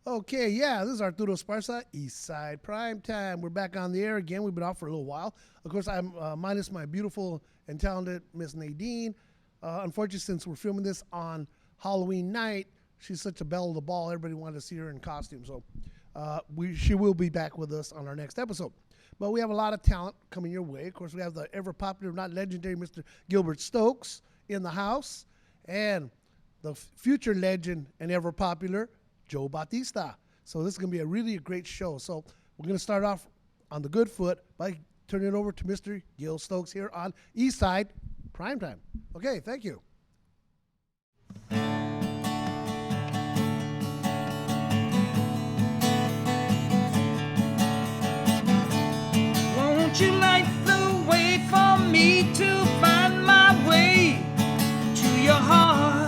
Okay, yeah, this is Arturo Esparza, Eastside Primetime. We're back on the air again. We've been off for a little while. Of course, I'm minus my beautiful and talented Miss Nadine. Unfortunately, since we're filming this on Halloween night, she's such a belle of the ball. Everybody wanted to see her in costume, so she will be back with us on our next episode. But we have a lot of talent coming your way. Of course, we have the ever popular, not legendary, Mr. Gil Stokes in the house, and the future legend and ever popular Joe Batista. So this is going to be a really great show. So we're going to start off on the good foot by turning it over to Mr. Gil Stokes here on Eastside Primetime. Okay, thank you. Won't you light the way for me to find my way to your heart?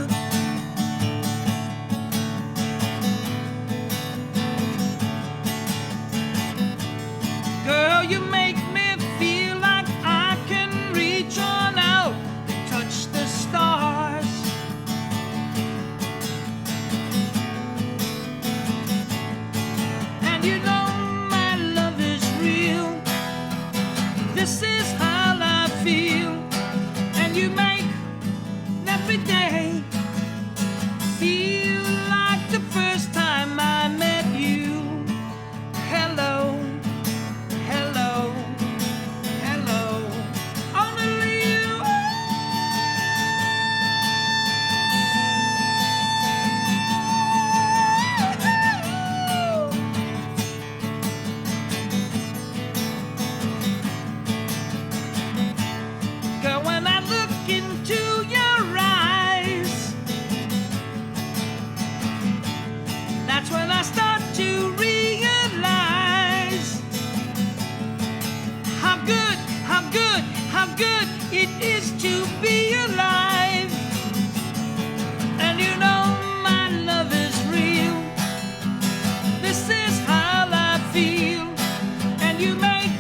Girl, you make me feel like I can reach on out and touch the stars. And you know my love is real. This is how I feel. And you make every day feel like the first time I met you. Hello. Hello, hello, only you. Girl, when I look into your eyes, that's when I start to realize how good, how good, how good it is to be alive. And you know my love is real. This is how I feel. And you make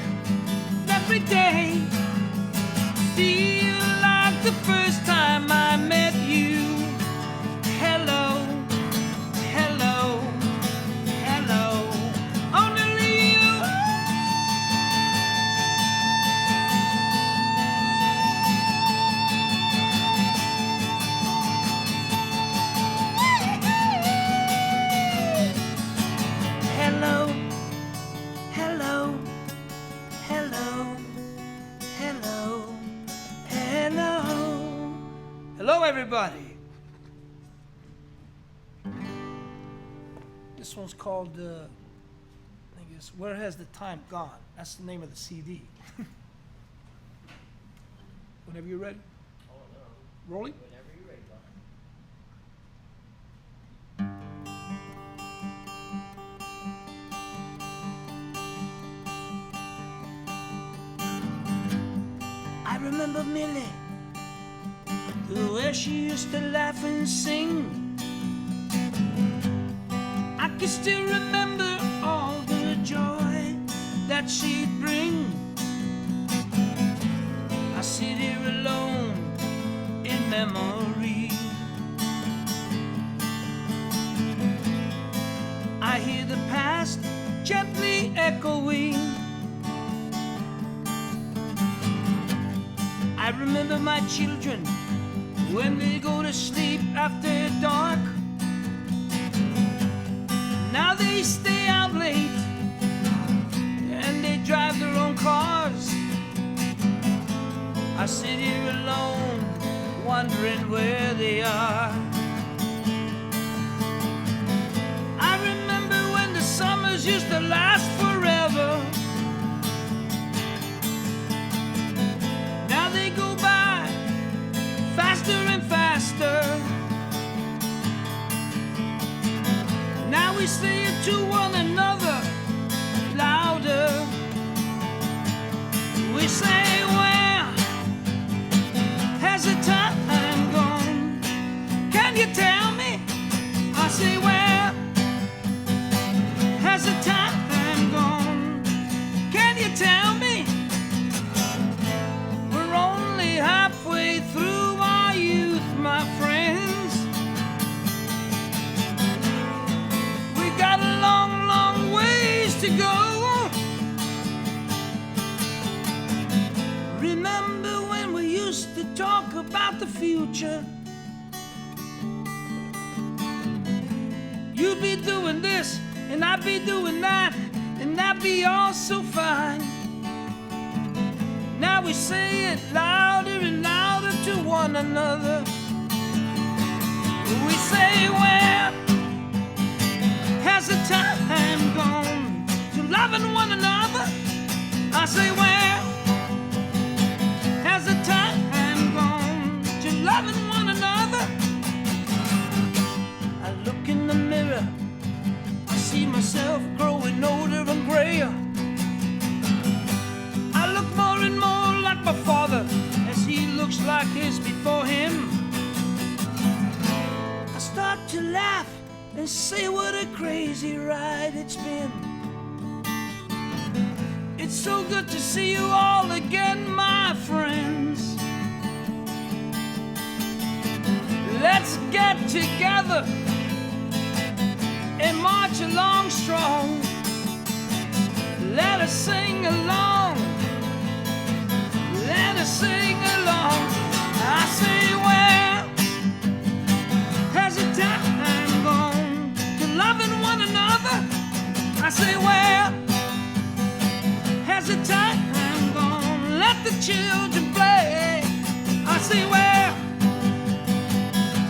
every day feel like the first time I met you. Hello, hello, hello, only you. Hello, hello, hello, hello, hello. Hello, everybody. This one's called, I think it's Where Has the Time Gone? That's the name of the CD. Whenever you're ready. Rolling? Whenever you're ready, Bob. I remember Millie, the way she used to laugh and sing. I can still remember all the joy that she'd bring. I sit here alone in memory. I hear the past gently echoing. I remember my children when they go to sleep after dark. Now they stay out late and they drive their own cars. I sit here alone wondering where they are. I remember when the summers used to last forever. Now they go by faster and faster. Now we say it to one another louder. We say, where has the time gone? Can you tell me? I say, where has the time gone? Can you tell me? We're only halfway through our youth, my friends. We got a you go. Remember when we used to talk about the future? You'd be doing this, and I'd be doing that, and that'd be all so fine. Now we say it louder and louder to one another. We say, where has the time gone to loving one another? I say, where has the time gone to loving one another? I look in the mirror, I see myself growing older and grayer. I look more and more like my father as he looks like his before him. I start to laugh and say what a crazy ride it's been. It's so good to see you all again, my friends. Let's get together and march along strong. Let us sing along. Let us sing along. I say, where has the time gone to loving one another? I say, where has the time gone? Let the children play. I say, where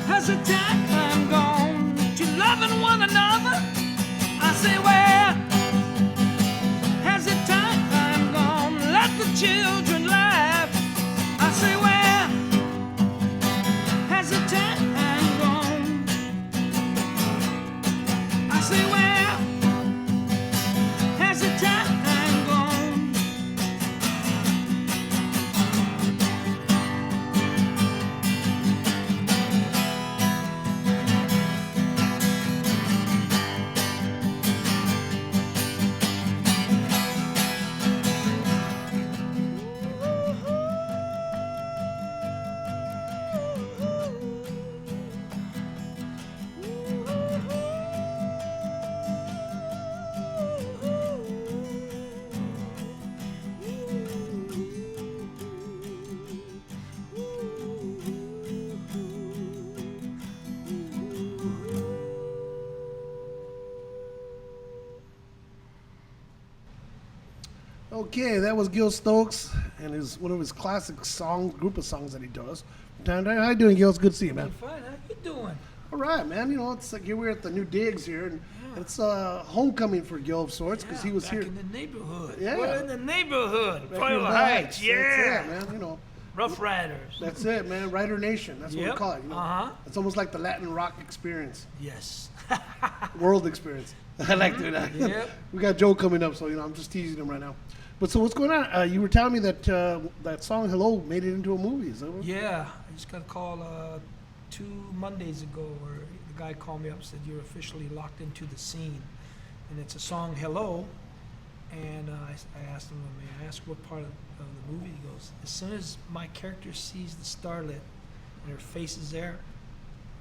has the time gone to loving one another? I say, where has the time gone? Let the children laugh. I say, where has the time gone? I say, where has the time gone? Okay, that was Gil Stokes and one of his classic songs, group of songs that he does. How you doing, Gil? It's good to see you, man. Fine, how you doing? All right, man. You know, it's like here we're at the new digs here, and it's homecoming for Gil of sorts because he was back here. in the neighborhood. Yeah. We're in the neighborhood. Back Boyle in the Heights, Heights. yeah. That's it, man. You know, Rough Riders. that's it, man. Rider Nation. That's what we Yep. call it. You know? Uh-huh. It's almost like the Latin rock experience, Yes. world experience. I like doing that. Yep. We got Joe coming up, so I'm just teasing him right now. But so what's going on? You were telling me that that song "Hello" made it into a movie. Is that what? Yeah, I just got a call 2 Mondays ago where the guy called me up and said, you're officially locked into the scene. And it's a song, Hello. And I asked him, may I ask what part of the movie? He goes, as soon as my character sees the starlet and her face is there,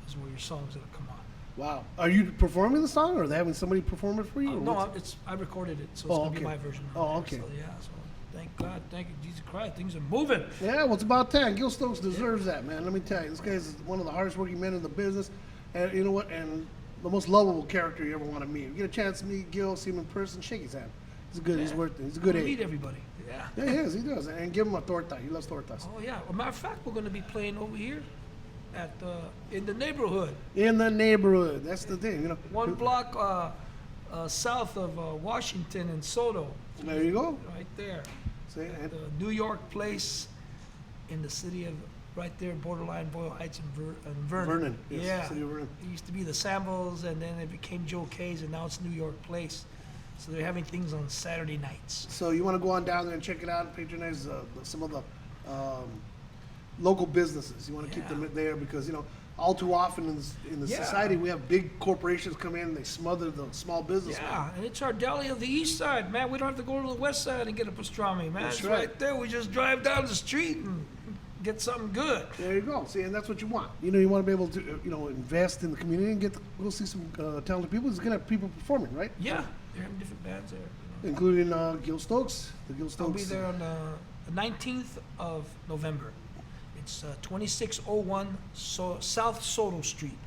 is where your song's going to come on. Wow. Are you performing the song, or are they having somebody perform it for you? or No, what's- I recorded it, so it's Oh, going to okay. be my version. Oh, right okay. there. So, yeah, so thank God, thank you, Jesus Christ, things are moving. Yeah, well, it's about time. Gil Stokes deserves that, man. Let me tell you, this guy's one of the hardest working men in the business, and you know what? And the most lovable character you ever want to meet. You get a chance to meet Gil, see him in person, shake his hand. He's good. He's worth it. He's a good Meet egg. everybody. Yeah. Yeah, he is. He does. And give him a torta. He loves tortas. Oh yeah. Well, matter of fact, we're going to be playing over here at in the neighborhood, In the neighborhood. That's the thing, you know. 1 block south of Washington and Soto, There you go. right there. See, At and- the New York place in the city of, right there, borderline Boyle Heights and Vernon. Vernon, yes, Yeah. city of Vernon. It used to be the Sambles, and then it became Joe K's, and now it's New York Place. So they're having things on Saturday nights. So you want to go on down there and check it out and patronize some of the local businesses. You want to keep them Yeah. there because, you know, all too often in the Yeah. society, we have big corporations come in and they smother the small business. Yeah, and it's our deli of the east side, man. We don't have to go to the west side and get a pastrami, man. That's It's right. right there. We just drive down the street and get something good. There you go. See, and that's what you want. You know, you want to be able to, invest in the community and go see some talented people. It's going to have people performing, right? Yeah. They're having different bands there. Including Gil Stokes. The Gil I'll Stokes. be there on the 19th of November. It's 2601 South Soto Street.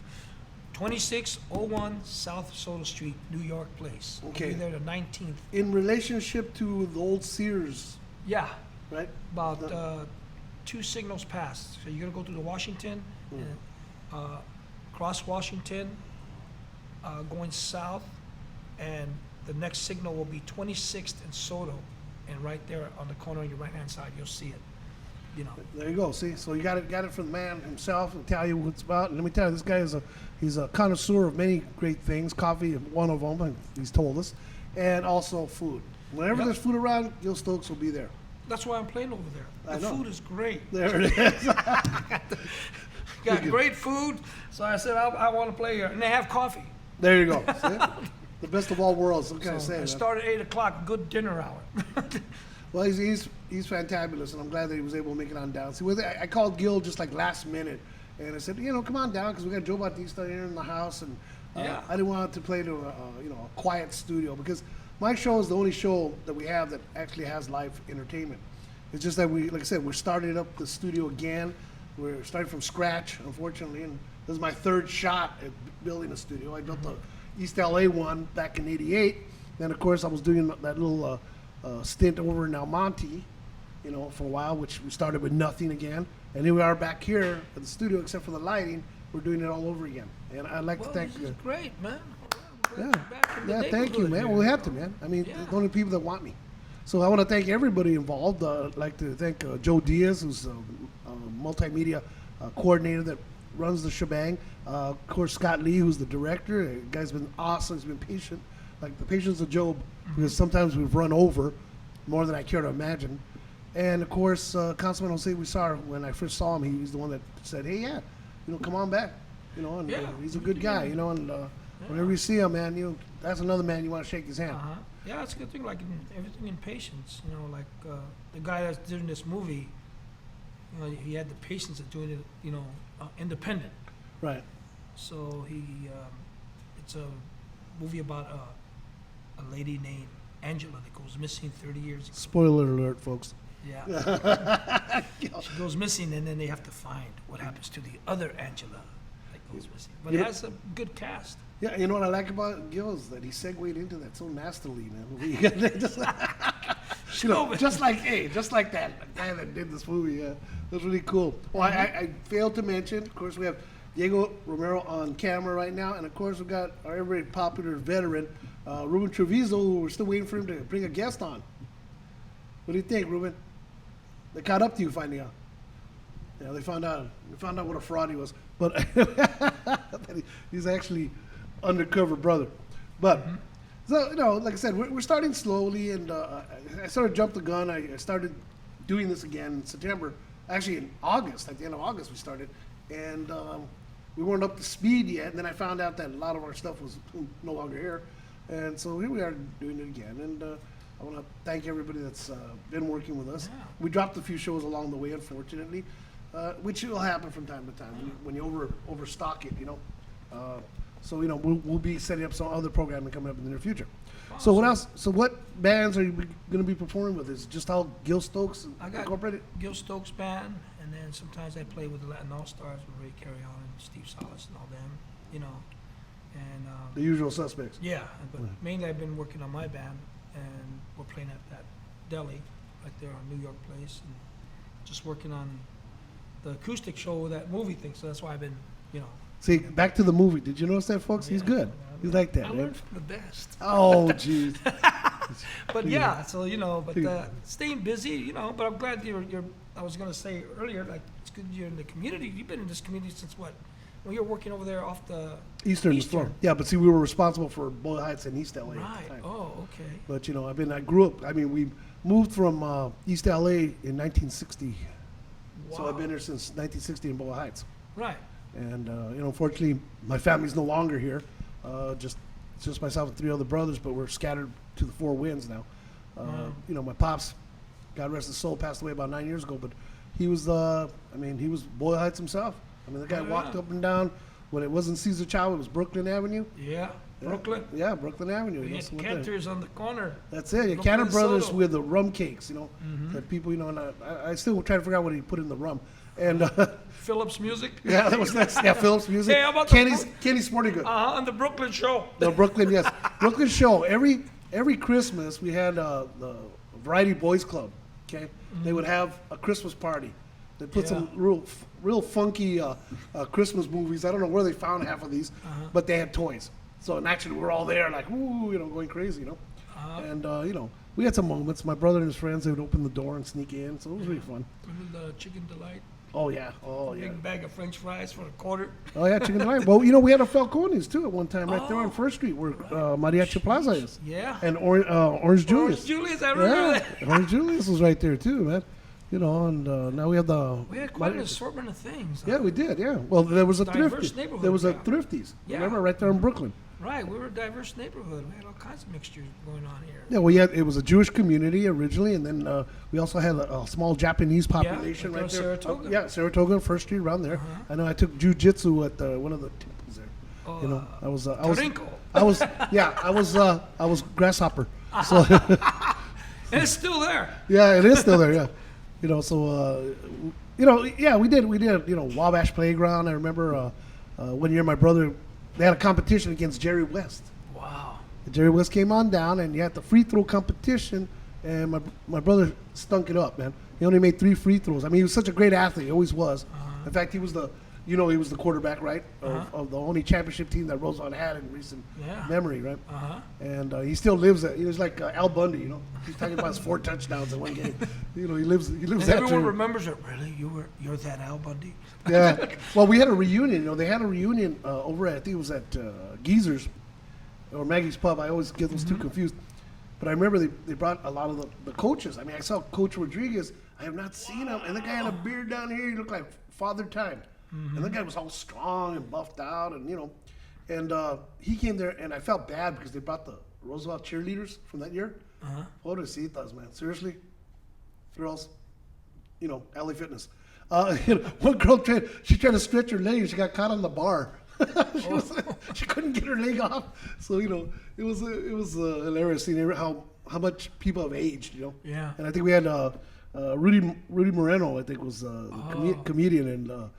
2601 South Soto Street, New York Place. Okay. I'll be there the 19th. In relationship to the old Sears, Yeah, right? about 2 signals past. So you're gonna go through the Washington, and, cross Washington, going south, and the next signal will be 26th and Soto, and right there on the corner on your right-hand side, you'll see it. You know, There you go. See, so you got it from the man himself and tell you what it's about. And let me tell you, this guy he's a connoisseur of many great things. Coffee, one of them, and he's told us, and also food. Whenever Yep. there's food around, Gil Stokes will be there. that's why I'm playing over there. I The know. food is great. There it is. Got great food, so I said I want to play here, and they have coffee. There you go. See? The best of all worlds. What can I So say? I man? start at 8 o'clock, good dinner hour. Well, he's fantabulous, and I'm glad that he was able to make it on down. See, I called Gil just like last minute, and I said, come on down because we got Joe Batista here in the house, and Yeah. I didn't want it to play to a quiet studio because my show is the only show that we have that actually has live entertainment. It's just that like I said, we're starting up the studio again. We're starting from scratch, unfortunately, and this is my third shot at building a studio. I built the East LA one back in '88. Then, of course, I was doing that little stint over in Almonte, for a while, which we started with nothing again. And here we are back here at the studio, except for the lighting. We're doing it all over again. And I'd like Well, to thank this is great, man. yeah, Back in the thank you, neighborhood man. here. Well, we have to, man. I mean, Yeah. the only people that want me. So I want to thank everybody involved. I'd like to thank Joe Diaz, who's a multimedia coordinator that runs the shebang. Of course, Scott Lee, who's the director. The guy's been awesome. He's been patient, like the patience of Job, because sometimes we've run over more than I care to imagine. And of course, Councilman Jose Huizar, when I first saw him, he's the one that said, "Hey, yeah, come on back." And Yeah, he's a good guy, and whenever you see him, man, that's another man you want to shake his hand. Yeah, it's a good thing, like everything in patience, like the guy that's doing this movie, he had the patience of doing it, independent. Right. So it's a movie about a lady named Angela that goes missing 30 years ago. Spoiler alert, folks. Yeah. She goes missing, and then they have to find what happens to the other Angela that goes missing. But it Yeah. has a good cast. Yeah, you know what I like about Gil is that he segued into that so nastily, man. Just like that guy that did this movie. Yeah, that's really cool. Well, I failed to mention, of course, we have Diego Romero on camera right now, and of course, we've got our very popular veteran, Ruben Treviso, who we're still waiting for him to bring a guest on. What do you think, Ruben? They caught up to you finally, huh? Yeah, they found out what a fraud he was, but he's actually undercover brother. But so like I said, we're starting slowly, and I sort of jumped the gun. I started doing this again in September, actually in August. At the end of August, we started, and we weren't up to speed yet. And then I found out that a lot of our stuff was no longer here, and so here we are doing it again. And I want to thank everybody that's been working with us. Yeah. We dropped a few shows along the way, unfortunately, which will happen from time to time when you overstock it, So we'll be setting up some other programming coming up in the near future. So what else? So what bands are you going to be performing with? Is it just all Gil Stokes I got Incorporated? Gil Stokes Band, and then sometimes I play with the Latin All Stars with Ray Carry On and Steve Salas and all them, And The usual suspects. yeah, but mainly I've been working on my band, and we're playing at that deli right there on New York Place, and just working on the acoustic show with that movie thing. So that's why I've been, See, back to the movie. Did you notice that, folks? He's Yeah. good. He's like that, I right? learned from the best. Oh, jeez. But yeah, so staying busy, but I'm glad you're. I was gonna say earlier, like it's good you're in the community. You've been in this community since what? Well, you're working over there off the Eastern. Yeah, but see, we were responsible for Boyle Heights and East LA at right. the time. Oh, okay. But I grew up. We moved from East LA in 1960. So I've been here since 1960 in Boyle Heights. Right. And unfortunately, my family's no longer here. Just myself and 3 other brothers, but we're scattered to the 4 winds now. My pops, God rest his soul, passed away about 9 years ago. But he was he was Boyle Heights himself. The guy Oh, yeah. walked up and down when it wasn't Caesar Chow, it was Brooklyn Avenue. Yeah, Brooklyn. Yeah, Brooklyn Avenue. We you know, had so went there. Cantor's on the corner. That's it. Yeah, Brooklyn Cannon Brothers Soto. with the rum cakes, you know, Mm-hmm. that people, you know, and I still try to figure out what he put in the rum. And Phillips Music. yeah, that was nice. Yeah, Phillips Music. Hey, how about the Kenny's Sporting Goods. On the Brooklyn show. The Brooklyn, yes. Brooklyn show. Every Christmas, we had the Variety Boys Club, okay? They would have a Christmas party. They put Yeah. some real funky Christmas movies. I don't know where they found half of these, but they had toys. So naturally, we're all there like, ooh, you know, going crazy, you know? And, you know, we had some moments. My brother and his friends, they would open the door and sneak in, so it was really fun. Remember the Chicken Delight? Oh, yeah. Oh, yeah. Big bag of French fries for a quarter. Oh, yeah, Chicken Delight. Well, you know, we had a Falcones, too, at one time, right there on Oh. First Street, where Mariachi Plaza is. Yeah. And Orange Julius. Julius, I remember that. Yeah, Orange Julius was right there too, man. You know, and now we have the. We had quite an assortment of things. Yeah, we did. Yeah. Well, there was a Diverse thrifty. neighborhood, There was a yeah. Thrifties. Yeah. Remember, right there in Brooklyn. Right, we were a diverse neighborhood. We had all kinds of mixtures going on here. Yeah. Well, yeah, it was a Jewish community originally, and then we also had a small Japanese population right right there there. on Saratoga. Yeah, Saratoga and First Street around there. I know I took jujitsu at one of the temples there. Oh, You know, I was grasshopper. So And it's still there. yeah, it is still there. Yeah, you know, so you know, yeah, we did, you know, Wabash Playground. I remember one year my brother, they had a competition against Jerry West. Wow. Jerry West came on down, and you had the free throw competition, and my brother stunk it up, man. He only made 3 free throws. I mean, he was such a great athlete. He always was. In fact, he was he was the quarterback, right, of the only championship team that Roosevelt had in recent memory, right? And he still lives he was like Al Bundy, you know. He's talking about his 4 touchdowns in one game. You know, he lives And that everyone dream. remembers it. Really? You're that Al Bundy? Yeah. Well, we had a reunion. You know, they had a reunion over at, I think it was at Geezer's or Maggie's Pub. I always get those two confused. But I remember they brought a lot of the coaches. I mean, I saw Coach Rodriguez. I have not seen him. And the guy had a beard down here. He looked like Father Time. And the guy was all strong and buffed out, and, you know. And he came there, and I felt bad because they brought the Roosevelt cheerleaders from that year. Pobrecitas, man. Seriously. Girls, you know, LA Fitness. You know, one girl tried to stretch her leg, and she got caught on the bar. She couldn't get her leg off. So, you know, it was hilarious seeing how much people have aged, you know. Yeah. And I think we had Rudy Moreno, I think, was the comedian, and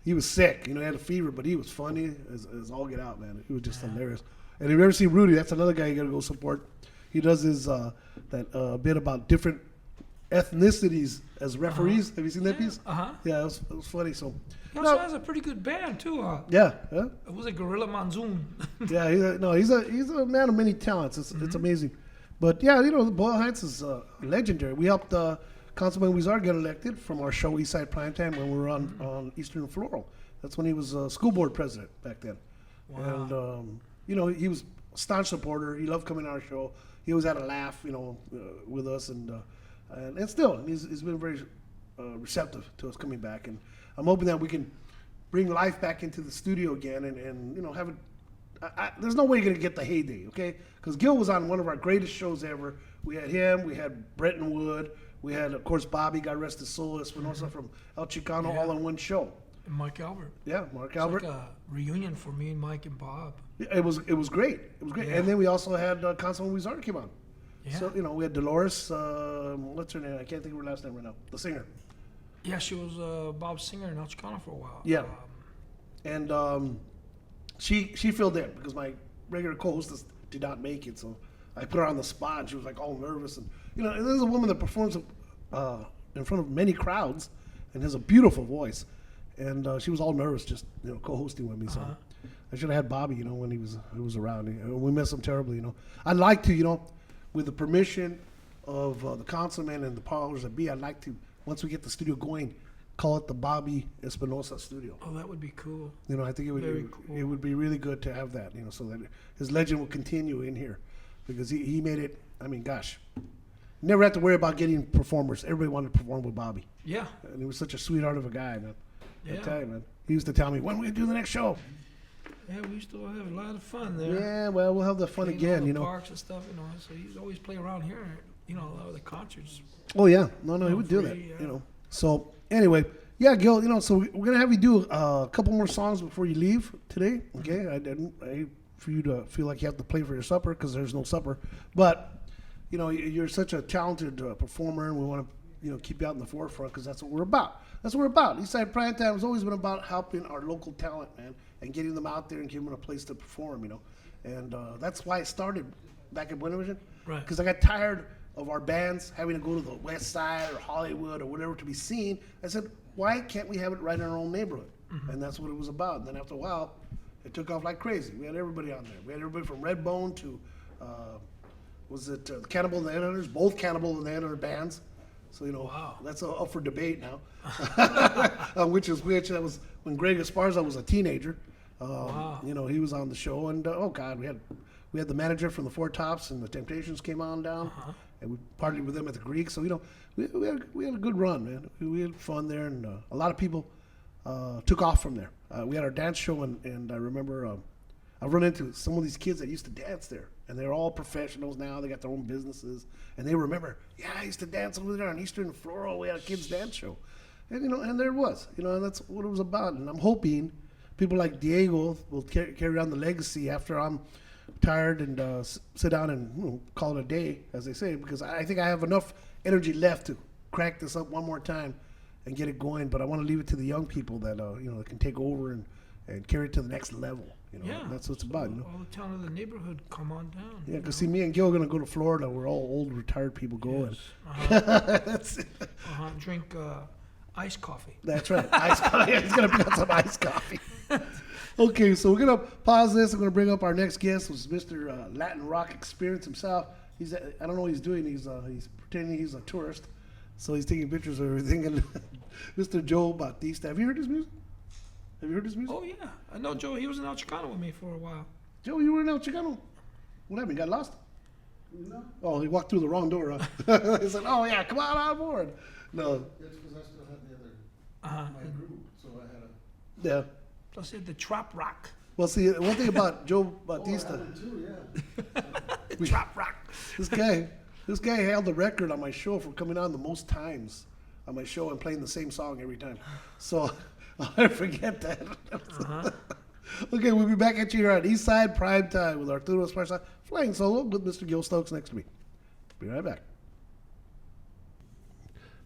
he was sick. You know, he had a fever, but he was funny as all get out, man. He was just hilarious. And if you've ever seen Rudy, that's another guy you got to go support. He does his bit about different ethnicities as referees. Have you seen that piece? Yeah, it was funny. So He also has a pretty good band too. yeah. It was a Gorilla Monsoon. Yeah, he's a man of many talents. It's amazing. But yeah, you know, Boyle Heights is legendary. We helped Councilman Wizard get elected from our show Eastside Primetime when we were on Eastern and Floral. That's when he was school board president back then. Wow. And you know, he was a staunch supporter. He loved coming on our show. He always had a laugh, you know, with us, and still he's been very receptive to us coming back. And I'm hoping that we can bring life back into the studio again, and you know, have it. There's no way you're gonna get the heyday, okay? Because Gil was on one of our greatest shows ever. We had him, we had Bretton Wood, we had, of course, Bobby, God rest his soul, Espinosa from El Chicano, all in one show. And Mike Albert. Yeah, Mark It's Albert. like a reunion for me and Mike and Bob. It was great. It was great. Yeah. And then we also had Councilman Wizard came on. Yeah. So, you know, we had Dolores, what's her name? I can't think of her last name right now. The singer. Yeah, she was Bob's singer in El Chicano for a while. Yeah. And she filled in because my regular co-hostess did not make it. So I put her on the spot, and she was like all nervous. And, you know, and this is a woman that performs in front of many crowds and has a beautiful voice. And she was all nervous just, you know, co-hosting with me. So I should have had Bobby, you know, when he was around. We miss him terribly, you know. I'd like to, you know, with the permission of the councilman and the powers that be, I'd like to, once we get the studio going, call it the Bobby Espinosa Studio. Oh, that would be cool. You know, I think it would be really good to have that, you know, so that his legend will continue in here. Because he made it, I mean, gosh. Never had to worry about getting performers. Everybody wanted to perform with Bobby. Yeah. And he was such a sweetheart of a guy, man. I Yeah. tell you, man. He used to tell me, when we do the next show? Yeah, we used to have a lot of fun there. Yeah, well, we'll have the fun Playing again, all you the know. parks and stuff, you know. So he used to always play around here, you know, the concerts. Oh, yeah. No, he would do free, that, yeah. you know. So, anyway, Yeah, Gil. So we're gonna have you do a couple more songs before you leave today. Okay, I hate for you to feel like you have to play for your supper because there's no supper. But you're such a talented performer, and we want to keep you out in the forefront because that's what we're about. That's what we're about. Eastside Primetime has always been about helping our local talent, man, and getting them out there and giving them a place to perform. And that's why it started back at Boyle Vision. Right. Because I got tired of our bands having to go to the West Side or Hollywood or whatever to be seen. I said, why can't we have it right in our own neighborhood? Mm-hmm. And that's what it was about. And then after a while, it took off like crazy. We had everybody on there. We had everybody from Redbone to, Cannibal and the Headhunters, both Cannibal and the Headhunter bands. So, Wow. That's up for debate now. Which is which. That was when Greg Esparza was a teenager. Wow. He was on the show. And, oh, God, we had the manager from the Four Tops and the Temptations came on down. Uh-huh. And we partied with them at the Greek. So, we had a good run, man. We had fun there. And a lot of people took off from there. We had our dance show, and I remember I've run into some of these kids that used to dance there. And they're all professionals now. They got their own businesses. And they remember, yeah, I used to dance over there on Eastern Floral. We had a kids' dance show. And, and there it was. And that's what it was about. And I'm hoping people like Diego will carry on the legacy after I'm tired and sit down and call it a day, as they say, because I think I have enough energy left to crank this up one more time and get it going. But I want to leave it to the young people that, that can take over and carry it to the next level. Yeah, that's what it's about. All the town of the neighborhood, come on down. Yeah, because see, me and Gil are gonna go to Florida. We're all old retired people going. Yes. That's it. Drink iced coffee. That's right. Iced coffee. He's gonna bring out some iced coffee. Okay, so we're gonna pause this. I'm gonna bring up our next guest, was Mr. Latin Rock Experience himself. I don't know what he's doing. He's pretending he's a tourist, so he's taking pictures of everything. And Mr. Joe Batista. Have you heard his music? Oh, yeah. I know Joe. He was in El Chicano with me for a while. Joe, you were in El Chicano? What happened? Got lost? No. Oh, he walked through the wrong door, huh? He said, oh, yeah, come on board. No. That's because I still had the other, my group, so I had a... Yeah. So I said the Trop Rock. Well, see, one thing about Joe Batista. Oh, I had it too, yeah. Trop Rock. This guy held the record on my show for coming on the most times on my show and playing the same song every time. So I'll never forget that. Uh-huh. Okay, we'll be back at you here on Eastside Primetime with Arturo Esparza, flying solo with Mr. Gil Stokes next to me. Be right back.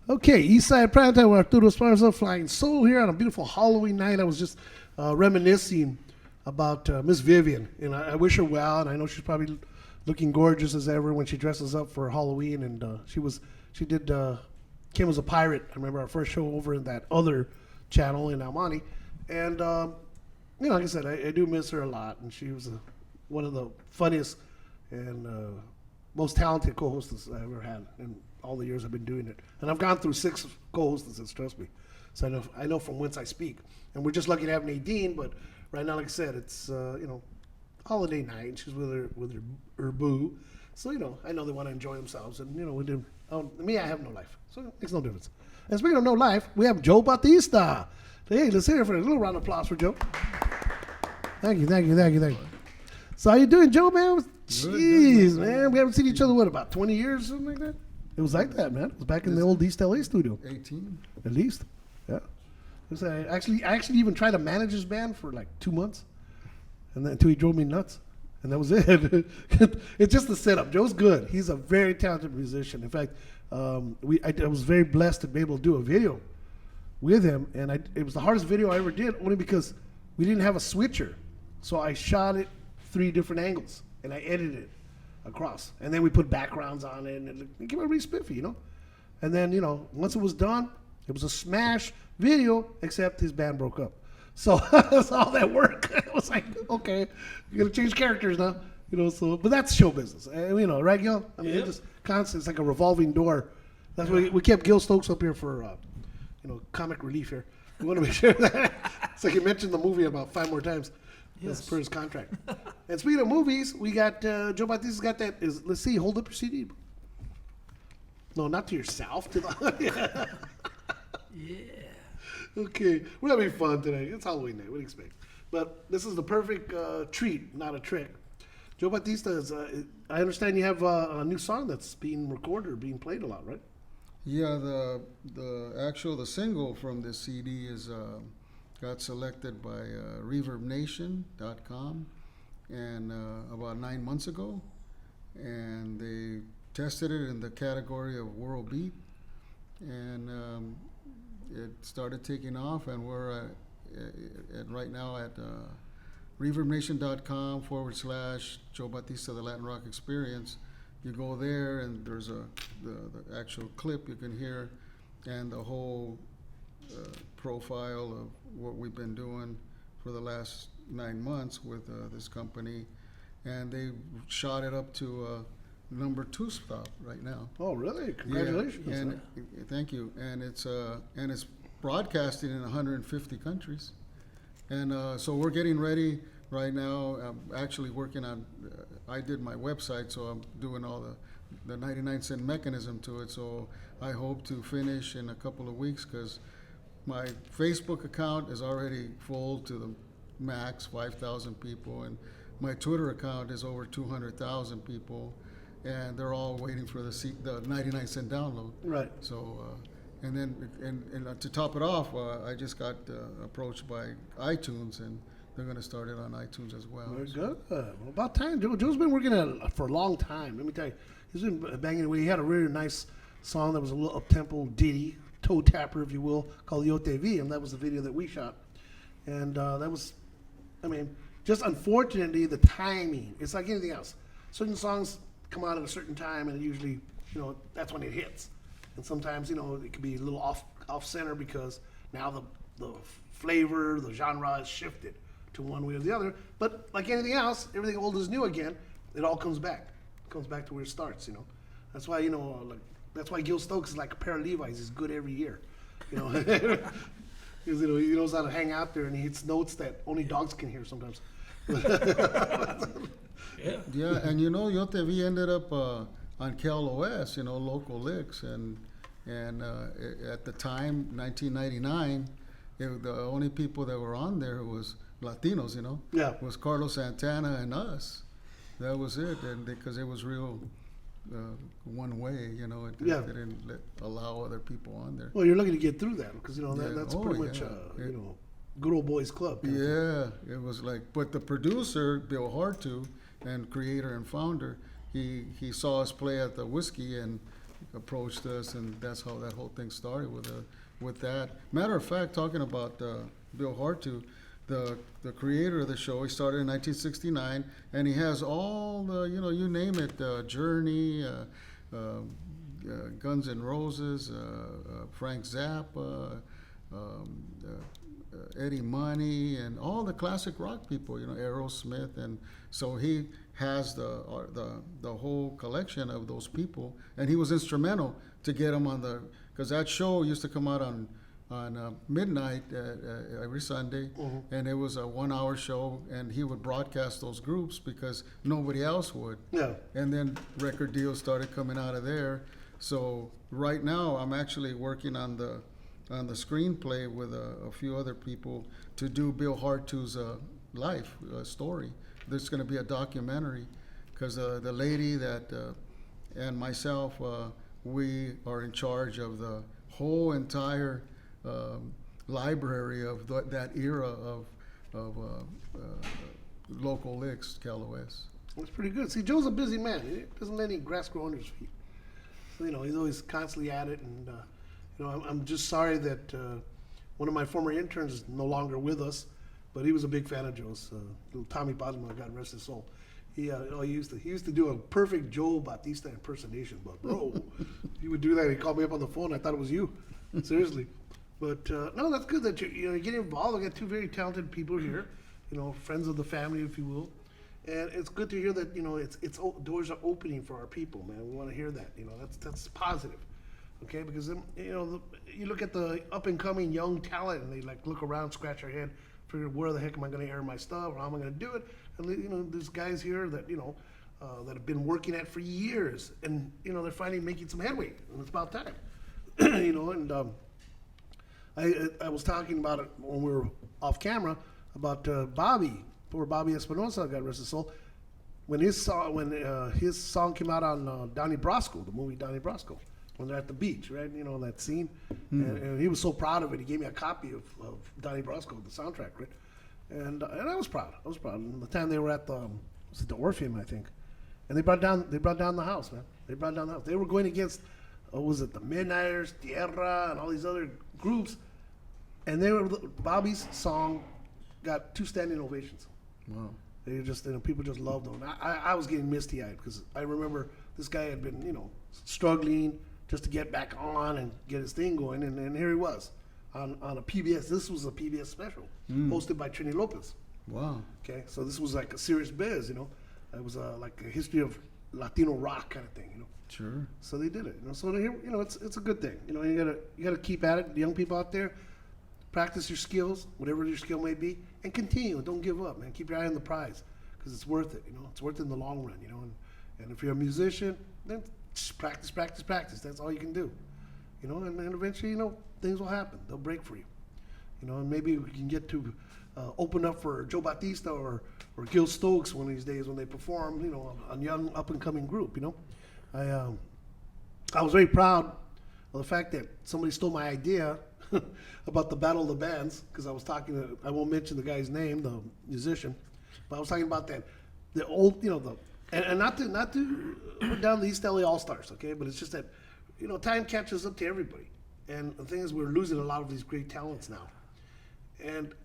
Okay, Eastside Primetime with Arturo Esparza, flying solo here on a beautiful Halloween night. I was just reminiscing about Miss Vivian, and I wish her well, and I know she's probably looking gorgeous as ever when she dresses up for Halloween, and she did Kim as a Pirate. I remember our first show over in that other channel in Almani, and like I said, I do miss her a lot, and she was one of the funniest and most talented co-hostesses I ever had in all the years I've been doing it. And I've gone through 6 co-hostesses, trust me. So I know from whence I speak. And we're just lucky to have Nadine, but right now, like I said, it's holiday night, and she's with her boo. So I know they want to enjoy themselves, and we do. Me, I have no life, so it makes no difference. And speaking of no life, we have Joe Batista. Hey, let's hear it for a little round of applause for Joe. Thank you. So how you doing, Joe, man? Jeez, man, we haven't seen each other, about 20 years, something like that? It was like that, man. It was back in the old East LA studio. 18. At least, yeah. I actually even tried to manage his band for like 2 months, and then until he drove me nuts, and that was it. It's just the setup. Joe's good. He's a very talented musician. In fact, I was very blessed to be able to do a video with him, and it was the hardest video I ever did, only because we didn't have a switcher, so I shot it 3 different angles, and I edited it across, and then we put backgrounds on it, and it came out really spiffy, And then once it was done, it was a smash video, except his band broke up. So that's all that work. It was like, okay, you're gonna change characters now, So, but that's show business, right, Gil? I mean, It just constant. It's like a revolving door. That's why we kept Gil Stokes up here for, comic relief here. We want to make sure that it's like he mentioned the movie about 5 more times. Yes. That's per his contract. And speaking of movies, we got Joe Batista's got that. Let's see, hold up your CD. No, not to yourself. To the Yeah. Okay, we're having fun today. It's Halloween night. What do you expect? But this is the perfect treat, not a trick. Joe Batista is. I understand you have a new song that's being recorded or being played a lot, right? Yeah, the single from this CD is got selected by ReverbNation.com and about 9 months ago, and they tested it in the category of World Beat, and it started taking off, and we're right now at ReverbNation.com / Joe Batista, the Latin Rock Experience. You go there, and there's the actual clip you can hear, and the whole profile of what we've been doing for the last 9 months with this company, and they shot it up to number 2 spot right now. Oh, really? Congratulations! Yeah, and thank you. And it's broadcasting in 150 countries, and so we're getting ready right now. I'm actually working on. I did my website, so I'm doing all the 99-cent mechanism to it. So I hope to finish in a couple of weeks, because my Facebook account is already full to the max, 5,000 people, and my Twitter account is over 200,000 people, and they're all waiting for the 99-cent download. Right. So, and then and to top it off, I just got approached by iTunes, and they're going to start it on iTunes as well. Very good. Well, about time. Joe's been working at it for a long time. Let me tell you, he's been banging away. He had a really nice song that was a little up-tempo ditty, toe tapper, if you will, called Yo Te Vi, and that was the video that we shot. And that was, I mean, just unfortunately, the timing. It's like anything else. Certain songs come out at a certain time, and usually, that's when it hits. And sometimes, it can be a little off-center because now the flavor, the genre has shifted to one way or the other. But like anything else, everything old is new again. It all comes back. It comes back to where it starts, That's why, that's why Gil Stokes is like a pair of Levi's. He's good every year, Because, he knows how to hang out there, and he hits notes that only dogs can hear sometimes. Yeah. Yeah, and Yo Te Vi ended up on KLOS, local licks, and at the time, 1999, the only people that were on there was Latinos, Yeah. was Carlos Santana and us. That was it, and because it was real one way, it Yeah. didn't allow other people on there. Well, you're looking to get through that because, that's Oh, pretty much, yeah. good old boys club. kind of thing. Yeah, it was like, but the producer, Bill Hartu, and creator and founder, he saw us play at the Whiskey and approached us, and that's how that whole thing started with that. Matter of fact, talking about Bill Hartu, the creator of the show, he started in 1969, and he has all the, you name it, Journey, Guns N' Roses, Frank Zappa, Eddie Money, and all the classic rock people, Aerosmith, and so he has the whole collection of those people, and he was instrumental to get them on because that show used to come out on midnight every Sunday, and it was a 1-hour show, and he would broadcast those groups because nobody else would. Yeah. And then record deals started coming out of there. So right now, I'm actually working on the screenplay with a few other people to do Bill Hartu's life story. There's going to be a documentary because the lady that and myself, we are in charge of the whole entire library of that era of local licks, KLOS. That's pretty good. See, Joe's a busy man. He doesn't let any grass grow under his feet. So, he's always constantly at it. And, I'm just sorry that one of my former interns is no longer with us, but he was a big fan of Joe's. Little Tommy Bosma, God rest his soul. He used to do a perfect Joe Batista impersonation, but bro, he would do that. He called me up on the phone. I thought it was you, seriously. But no, that's good that you're getting involved. I got two very talented people here, friends of the family, if you will, and it's good to hear that it's doors are opening for our people, man. We want to hear that. That's positive, okay? Because you look at the up and coming young talent, and they look around, scratch their head, figure where the heck am I going to air my stuff, or how am I going to do it? And there's guys here that that have been working at for years, and they're finally making some headway, and it's about time, And I was talking about it when we were off camera about poor Bobby Espinosa, God rest his soul. When his song came out on Donnie Brasco, the movie Donnie Brasco, when they're at the beach, right? You know, that scene. And he was so proud of it. He gave me a copy of Donnie Brasco, the soundtrack, right? And I was proud. I was proud. And the time they were at the Orpheum, I think, and they brought down the house, man. They brought down the house. They were going against, was it the Midnighters, Tierra, and all these other groups, and Bobby's song got 2 standing ovations. Wow. They just, people just loved him. I was getting misty-eyed because I remember this guy had been, struggling just to get back on and get his thing going, and here he was on a PBS. This was a PBS special hosted by Trini Lopez. Wow. Okay, so this was like a serious biz, It was like a history of Latino rock kind of thing, Sure. So they did it. So here, it's a good thing. You gotta keep at it. The young people out there, practice your skills, whatever your skill may be, and continue. Don't give up, man. Keep your eye on the prize because it's worth it. It's worth it in the long run. And if you're a musician, then just practice. That's all you can do. And eventually, things will happen. They'll break for you. And maybe we can get to open up for Joe Batista or Gil Stokes one of these days when they perform. A young up and coming group. I was very proud of the fact that somebody stole my idea about the Battle of the Bands, because I was talking to, I won't mention the guy's name, the musician, but I was talking about that, the old, and not to put down the East LA All-Stars, okay, but it's just that, time catches up to everybody. And the thing is, we're losing a lot of these great talents now. And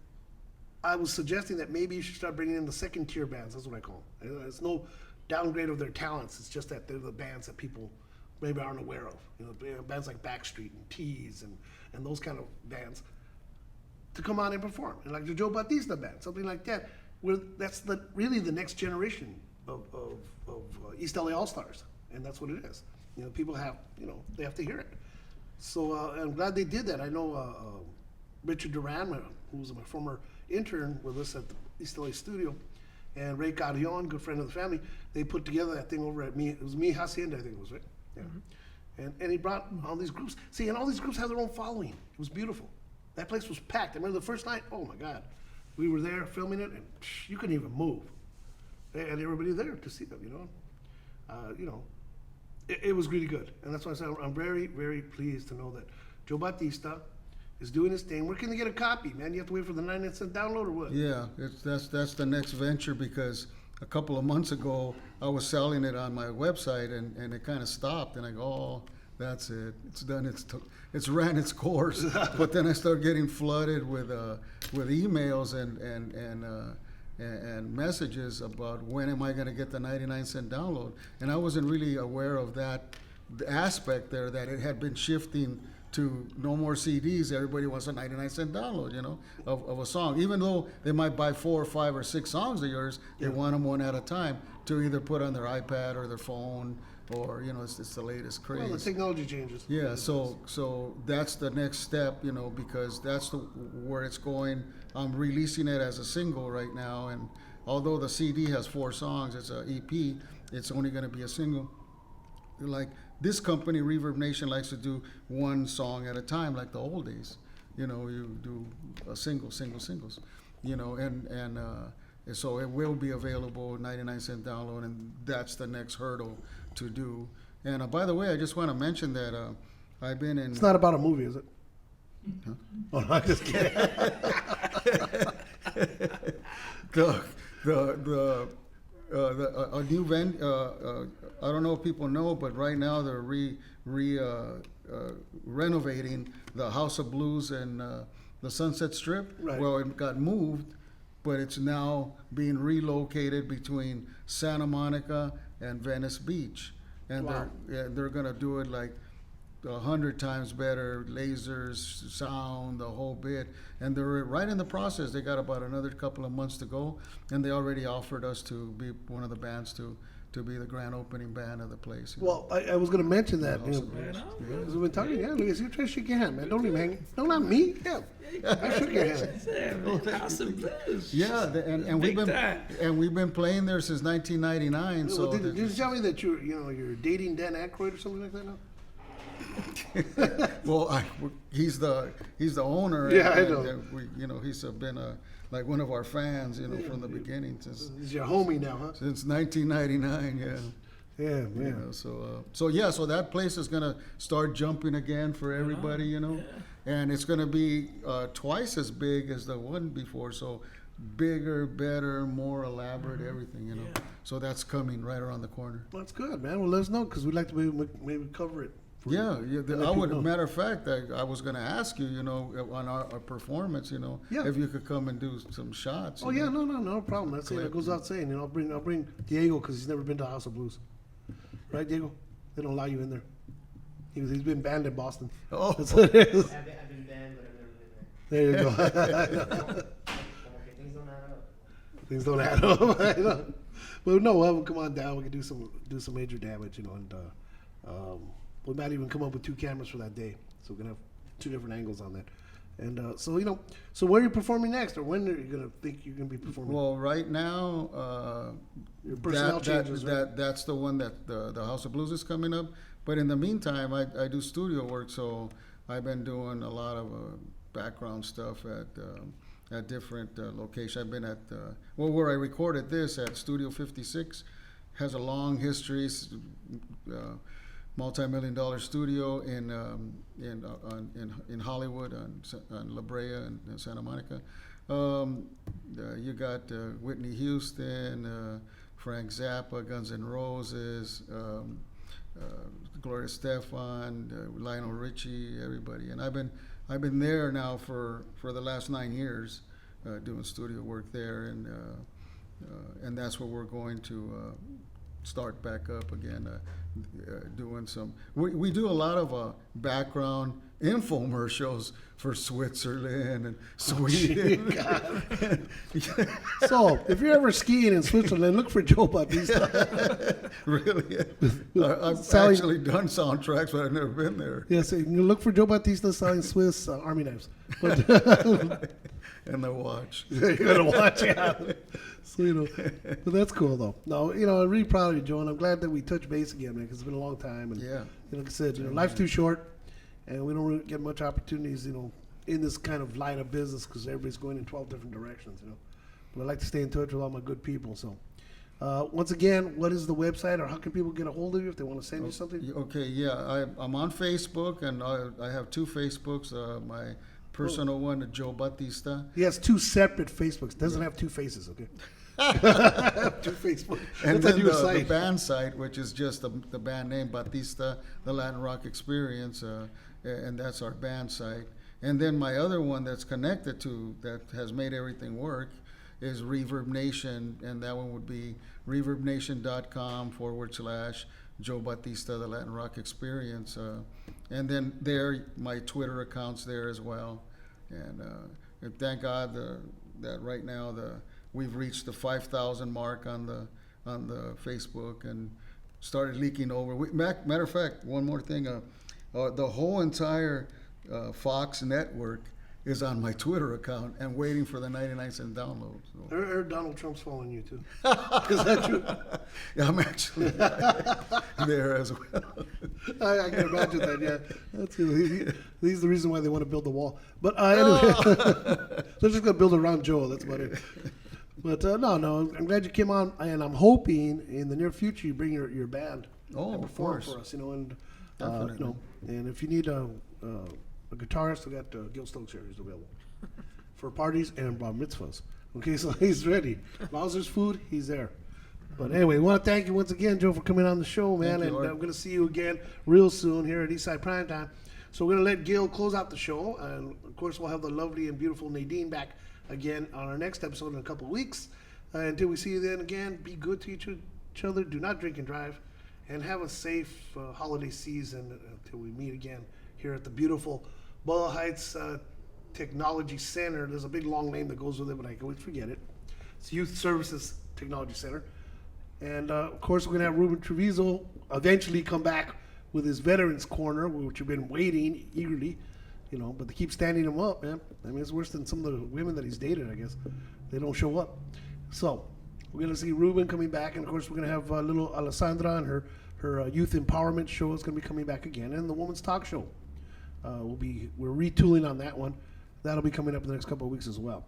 I was suggesting that maybe you should start bringing in the second-tier bands, that's what I call them. It's no downgrade of their talents, it's just that they're the bands that people maybe aren't aware of. Bands like Backstreet and Tease and those kind of bands to come out and perform. And like the Joe Batista band, something like that, where that's really the next generation of East LA All-Stars. And that's what it is. People have, they have to hear it. So I'm glad they did that. I know Richard Duran, who was my former intern with us at the East LA studio, and Ray Carrion, good friend of the family, they put together that thing over at it was Mi Hacienda, I think it was, right? Yeah. And he brought all these groups. See, and all these groups have their own following. It was beautiful. That place was packed. I remember the first night, oh my God. We were there filming it, and you couldn't even move. And everybody there to see them, It was really good. And that's why I said I'm very, very pleased to know that Joe Batista is doing his thing. Where can they get a copy, man? You have to wait for the 99-cent download or what? Yeah, that's the next venture, because a couple of months ago I was selling it on my website and it kind of stopped, and I go, oh, that's it, it's done, it's ran its course. But then I started getting flooded with emails and messages about when am I going to get the 99-cent download, and I wasn't really aware of that aspect there, that it had been shifting to no more CDs. Everybody wants a 99-cent download, of a song. Even though they might buy 4 or 5 or 6 songs of yours, they want them one at a time to either put on their iPad or their phone, or it's the latest craze. Well, the technology changes. Yeah, so that's the next step, because that's where it's going. I'm releasing it as a single right now, and although the CD has 4 songs, it's an EP. It's only going to be a single. Like this company, Reverb Nation, likes to do 1 song at a time, like the old days. You do a singles, and so it will be available, 99-cent download, and that's the next hurdle to do. And by the way, I just want to mention that I've been in. It's not about a movie, is it? Huh? Oh, no, I'm just kidding. A new I don't know if people know, but right now they're renovating the House of Blues and the Sunset Strip. Right. Well, it got moved, but it's now being relocated between Santa Monica and Venice Beach, and Wow. they're gonna do it like 100 times better, lasers, sound, the whole bit. And they're right in the process. They got about another couple of months to go, and they already offered us to be one of the bands to be the grand opening band of the place. Well, I was going to mention that. House You of Blues. know, as we've been talking, yeah, Lucas, you try to shake your hand, man. Don't leave me hanging. No, not me. Yeah. I shook your hand. Yeah, man, House of Blues. Yeah, and we've Big been time. playing there since 1999. So Well, did you tell me that you're dating Dan Aykroyd or something like that now? well, he's the owner. Yeah, I and, know. He's been like one of our fans, from the beginning He's your homie now, huh? since 1999. Yeah. Yeah, You man. know, so that place is gonna start jumping again for everybody, you know, and it's gonna be twice as big as the one before. So bigger, better, more elaborate, everything, you know. Yeah. So that's coming right around the corner. Well, that's good, man. Well, let us know because we'd like to maybe cover it. For Yeah, you. yeah. Let I people would. know. Matter of fact, I was going to ask you, you know, on our performance, you know, Yeah. if you could come and do some shots. Oh you yeah, know. no problem. That's it. Collect- It goes out saying, you know, I'll bring Diego because he's never been to House of Blues, right, Diego? They don't allow you in there. He's been banned in Boston. Oh, That's what it is. I've been banned, but I've never been there. There you go. Como que things don't add up. Things don't add up. I know. But no, we'll come on down. We can do some major damage, you know, and we might even come up with 2 cameras for that day. So we're gonna have 2 different angles on that. And so you know, so where are you performing next, or when are you gonna think you're gonna be performing? well, right now, Your personnel changes, right? that's the one that the House of Blues is coming up. But in the meantime, I do studio work, so I've been doing a lot of background stuff at different locations. I've been at where I recorded this at Studio 56 has a long history. Multi-million-dollar studio in Hollywood, on La Brea and Santa Monica. You got Whitney Houston, Frank Zappa, Guns N' Roses, Gloria Estefan, Lionel Richie, everybody. And I've been there now for the last 9 years, doing studio work there, and that's where we're going to start back up again, doing some. We do a lot of background infomercials for Switzerland and Sweden. So if you're ever skiing in Switzerland, look for Joe Batista. Really, I've Sally- actually done soundtracks, but I've never been there. Yes, you can look for Joe Batista selling Swiss Army knives. But And the watch. you're gonna watch out. So you know, but that's cool though. No, you know, I'm really proud of you, Joe, and I'm glad that we touched base again, man, because it's been a long time. And Yeah. you know, like I said, you know, life's too short, and we don't really get much opportunities, you know, in this kind of line of business because everybody's going in 12 different directions, you know. But I like to stay in touch with all my good people. So, once again, what is the website, or how can people get a hold of you if they want to send you something? Okay, yeah, I'm on Facebook, and I have 2 Facebooks. My personal one, Joe Batista. He has 2 separate Facebooks. Doesn't have 2 faces, okay? 2 Facebook. And That's a then new the site. band site, which is just the band name, Batista, the Latin Rock Experience, and that's our band site. And then my other one that's connected to, that has made everything work, is Reverb Nation, and that one would be reverbnation.com/Joe Batista, the Latin Rock Experience. And then there, my Twitter account's there as well. And thank God that right now we've reached the 5,000 mark on the Facebook and started leaking over. Matter of fact, one more thing, the whole entire Fox network is on my Twitter account and waiting for the 99-cent download. So. I heard Donald Trump's following you too. Is that true? Yeah, I'm actually there as well. I can imagine that. Yeah, that's he's the reason why they want to build the wall. But anyway, they're just gonna build around Joel. That's about it. But no, I'm glad you came on, and I'm hoping in the near future you bring your band Oh, and of perform course. for us. You know, and Definitely. you know, and if you need a guitarist, we got Gil Stokes here. He's available for parties and bar mitzvahs. Okay, so he's ready. As long as there's food, he's there. But anyway, we want to thank you once again, Joe, for coming on the show, man. Thank And you, Art. I'm going to see you again real soon here at Eastside Primetime. So we're going to let Gil close out the show. And, of course, we'll have the lovely and beautiful Nadine back again on our next episode in a couple of weeks. Until we see you then again, be good to each other. Do not drink and drive. And have a safe holiday season until we meet again here at the beautiful Boyle Heights Technology Center. There's a big long name that goes with it, but I always forget it. It's Youth Services Technology Center. And of course, we're going to have Ruben Treviso eventually come back with his Veterans Corner, which we've been waiting eagerly, you know, but they keep standing him up, man. I mean, it's worse than some of the women that he's dated, I guess. They don't show up. So we're going to see Ruben coming back, and of course, we're going to have little Alessandra and her youth empowerment show is going to be coming back again, and the Woman's Talk Show. We're retooling on that one. That'll be coming up in the next couple of weeks as well.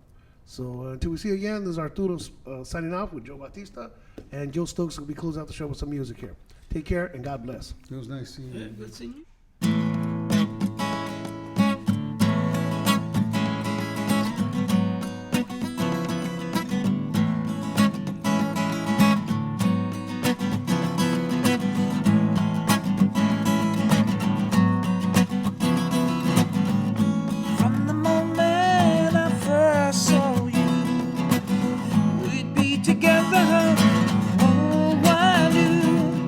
So until we see you again, this is Arturo signing off with Joe Batista, and Gil Stokes will be closing out the show with some music here. Take care and God bless. It was nice seeing you. Good seeing you. From the moment I first saw you, we'd be together. Oh, I knew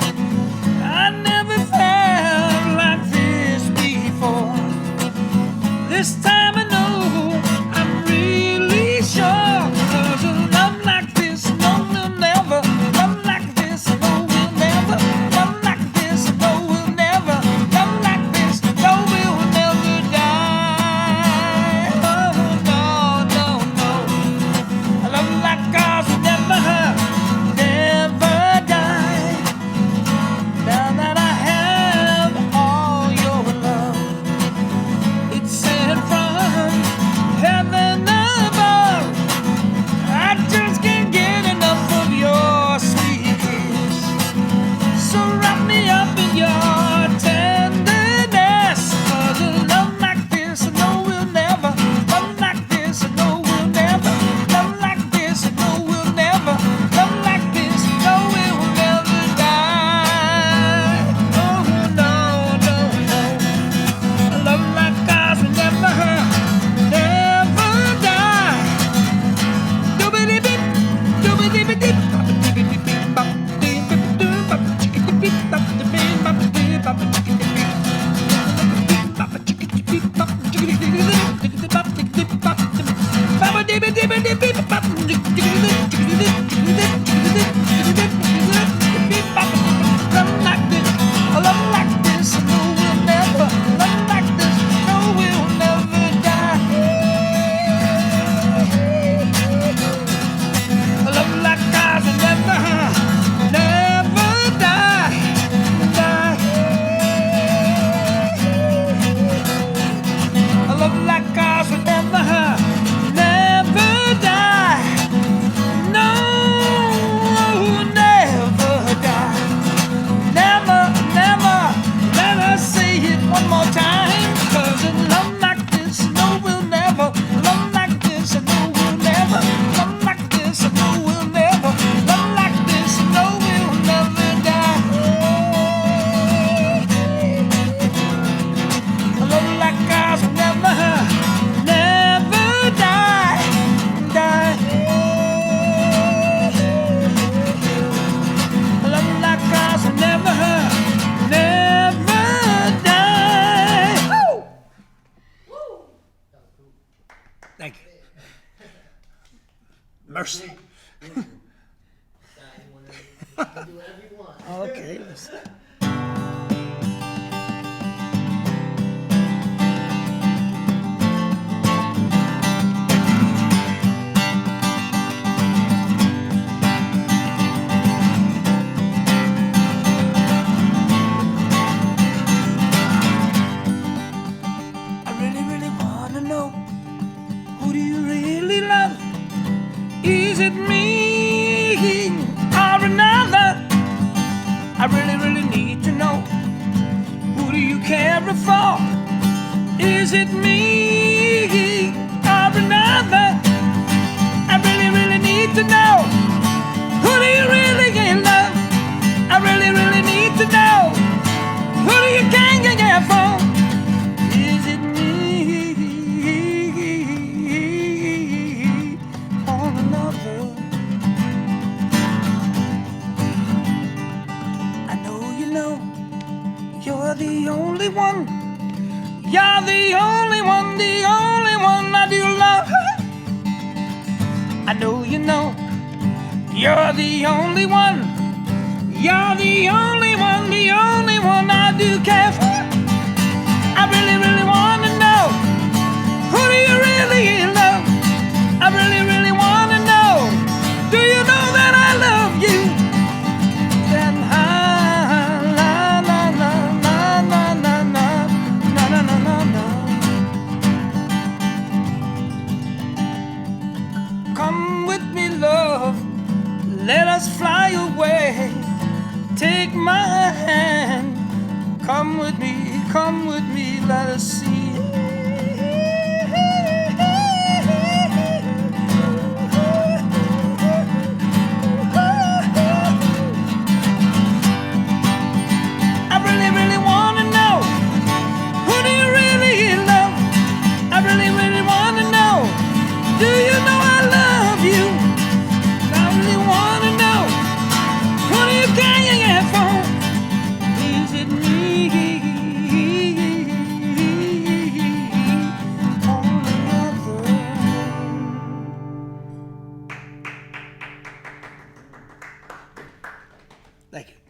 I never felt like this before. This time I know I'm really sure. 'Cause a love like this, no, we'll never. Love like this, no, we'll never. Love like this, no, we'll never. Love like this, no, we'll never die. Oh, no, no, no. A love like ours will never, never die. Now that I have all your love, it's sent from heaven above. I just can't get enough of your sweet kiss. So wrap me up in your tenderness. 'Cause a love like this, no, we'll never. Love like this, no, we'll never. Love like this, no, we'll never. Love like this, no, we'll never die. Oh, no, no, no. A love like ours will never, never die. Doobity-beep, doobity-beep-deep, bop-a-dee-beep-beep, bop-a-dee-beep-doo, bop-a-chickity-beep, bop-a-dee-beep, bop-a-dee-beep, bop-a-chickity-beep, bop-a-chickity-beep, bop-a-chickity-beep, bop-a-chickity-beep, bop-a-dee-beep-dee-beep-deep, bop-a-chickity-beep, bop-a-dee-beep, love like this, a love like this, no, we'll never. Love like this, no, we'll never die. A love like ours will never, never die, die. A love like ours will never, never die. No, never die. Never, never, let us say it one more time. 'Cause a love like this, no, we'll never. Love like this, no, we'll never. Love like this, no, we'll never. Love like this, no, we'll never die. A love like ours will never, never die, die. A love like ours will never, never die. Woo! Thank you. Mercy. Do whatever you want. Okay. I really, really wanna know, who do you really love? Is it me or another? I really, really need to know, who do you care for? Is it me or another? I really, really need to know, who do you really love? I really, really need to know, who do you care for? Is it me or another? I know you know, you're the only one. You're the only one I do love. I know you know, you're the only one. You're the only one I do care for. I really, really wanna know, who do you really love? I really, really wanna know, do you know that I love you? Then la la la la la la la la la la la la. let us fly away. Take my hand, come with me, let us see. I really, really wanna know, who do you really love? I really, really wanna know, do you know I love you? I really wanna know, who do you care for? Is it me or another? Thank you.